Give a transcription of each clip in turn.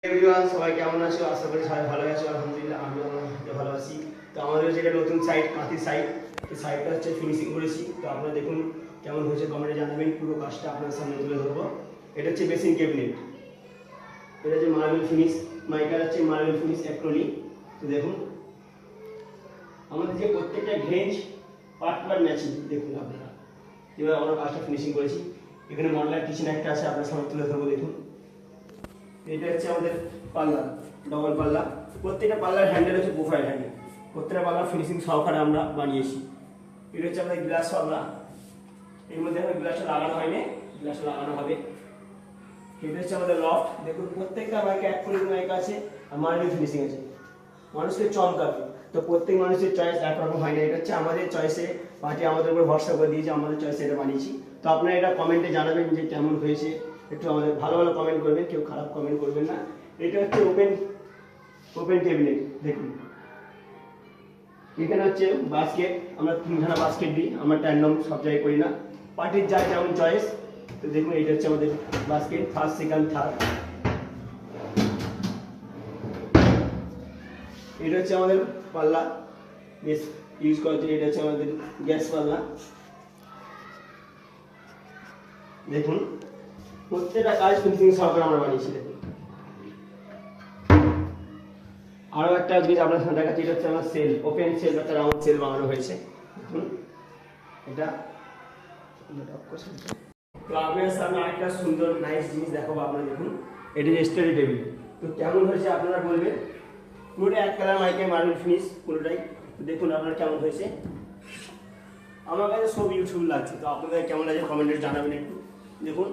Everyone, সবাই কেমন আছো? আশা করি সবাই ভালো আছো। আলহামদুলিল্লাহ আমিও ভালো আছি। তো আমাদের যেটা নতুন সাইট কাঁথি সাইট, এই সাইটটা হচ্ছে ফিনিশিং করেছি। তো আপনারা দেখুন কেমন হয়েছে, কমেন্টে জানাবেন। পুরো কাজটা আপনাদের সামনে তুলে ধরবো। এটা হচ্ছে বেসিন ক্যাবিনেট, এটা হচ্ছে মার্বেল ফিনিশ, মাইকার হচ্ছে মার্বেল ফিনিশ অ্যাক্রিলিক। তো দেখুন আমাদের যে প্রত্যেকটা ঘেঞ্জ পার্ট পার্ট ম্যাচিং। দেখুন আপনারা এবার আমরা কাজটা ফিনিশিং করেছি। এখানে মডেলার কিচেন একটা আছে, আপনার সামনে তুলে ধরবো। দেখুন এটা হচ্ছে আমাদের পাল্লা, ডবল পাল্লা। প্রত্যেকটা পাল্লার হ্যান্ডেল হচ্ছে প্রোফাইল হ্যান্ডেল, প্রত্যেকটা পাল্লা ফিনিশিং সহকারে আমরা বানিয়েছি। এটা হচ্ছে আমাদের গ্লাস পাল্লা, এর মধ্যে এখন গ্লাসটা লাগানো হয়নি, গ্লাসটা লাগানো হবে। এটা হচ্ছে আমাদের লফট। দেখুন প্রত্যেকটা বাইকে অ্যাক্রিলিক মাইক আছে আর মার্বেল ফিনিশিং আছে, মানুষকে চমকাবে। তো প্রত্যেক মানুষের চয়েস একরকম হয় না, এটা হচ্ছে আমাদের চয়েসে পার্টি আমাদের উপর ভরসা করে দিয়েছে, আমাদের চয়েসে এটা বানিয়েছি। তো আপনারা এটা কমেন্টে জানাবেন যে কেমন হয়েছে, একটু আমাদের ভালো ভালো কমেন্ট করবেন, কেউ খারাপ কমেন্ট করবেন না। এটা হচ্ছে ওপেন ক্যাবিনেট। দেখুন এখানে হচ্ছে বাস্কেট, আমরা 3খানা বাস্কেট দিই, আমরা ট্যান্ডম সব জায়গায় করি না, পার্টির যার যেমন চয়েস। তো দেখুন এটা হচ্ছে আমাদের বাস্কেট, ফার্স্ট সেকেন্ড থার্ড। এটা হচ্ছে আমাদের পাল্লা, বেশ ইউজ করা হচ্ছে। এটা হচ্ছে আমাদের গ্যাস পাল্লা। দেখুন প্রত্যেকটা কাজ ফিনিশিং সহকারে আমরা বানিয়েছি। দেখুন আরও একটা জিনিস আপনার সাথে দেখাচ্ছি, এটা হচ্ছে আমার সেল, ওপেন সেল, একটা রাউন্ড সেল বানানো হয়েছে। দেখুন এটা তো আপনার সামনে আরেকটা সুন্দর নাইস জিনিস দেখাবো। আপনারা দেখুন এটা যে স্টাডি টেবিল। তো কেমন হয়েছে আপনারা বলবেন। পুরোটা এক কালার মাইকে মার্বেল ফিনিশ পুরোটাই। তো দেখুন আপনারা কেমন হয়েছে, আমার কাছে সব ইউটিউব লাগছে। তো আপনাদের কেমন লাগছে কমেন্টে জানাবেন একটু। দেখুন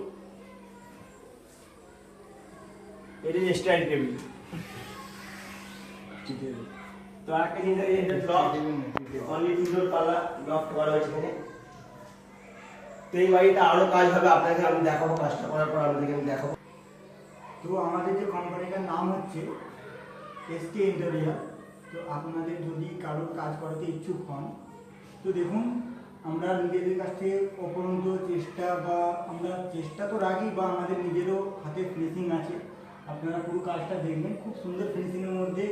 এটা যে স্টাডি টেবিল। তো আরেকটা জিনিস এটা লফট, অনলি 2 ডোর পাল্লা লফট করা হয়েছে এখানে। তো এই বাড়িটা আরো কাজ হবে, আপনাকে আমি দেখাবো, কাজটা করার পর আপনাদেরকে আমি দেখাবো। তো আমাদের যে কোম্পানিটার নাম হচ্ছে এসকে ইন্টেরিয়র। তো আপনাদের যদি কারোর কাজ করাতে ইচ্ছুক হন, তো দেখুন আমরা নিজেদের কাছ থেকে অপরন্ত চেষ্টা, বা আমরা চেষ্টা তো রাখি, বা আমাদের নিজেরও হাতে ফিনিশিং আছে। আপনারা পুরো কাজটা দেখবেন, খুব সুন্দর ফিনিশিংয়ের মধ্যে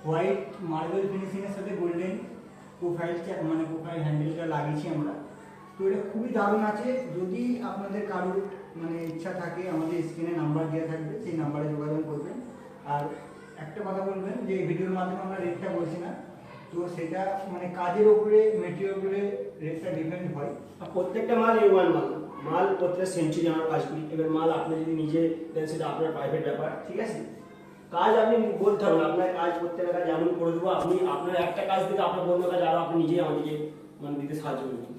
হোয়াইট মার্বেল ফিনিশিংয়ের সাথে গোল্ডেন প্রোফাইল হ্যান্ডেলটা লাগিয়েছি আমরা। তো এটা খুবই দারুণ আছে। যদি আপনাদের কারোর ইচ্ছা থাকে, আমাদের স্ক্রিনে নাম্বার দেওয়া থাকবে, সেই নাম্বারে যোগাযোগ করবেন। আর একটা কথা বলবেন যে ভিডিওর মাধ্যমে আমরা রেটটা বলছি না, তো সেটা কাজের উপরে, মেটেরিয়াল উপরে রেটটা ডিপেন্ড হয়। আর প্রত্যেকটা মাল A1 মাল, মাল প্রত্যেকটা সেঞ্চুরি আমরা কাজ করি। এবার মাল আপনি যদি নিজে দেন সেটা আপনার প্রাইভেট ব্যাপার, ঠিক আছে। কাজ আপনি বলতে হবে না, আপনার কাজ প্রত্যেকটা কাজ এমন করে দেবো, আপনি আপনার একটা কাজ দিতে আপনার বন্ধু কাজ আরও আপনি নিজেই আমাদেরকে দিতে সাহায্য করবেন।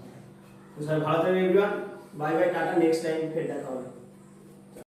তো সবাই ভালো থাকবেন everyone, bye bye, tata, next time ফের দেখা হবে।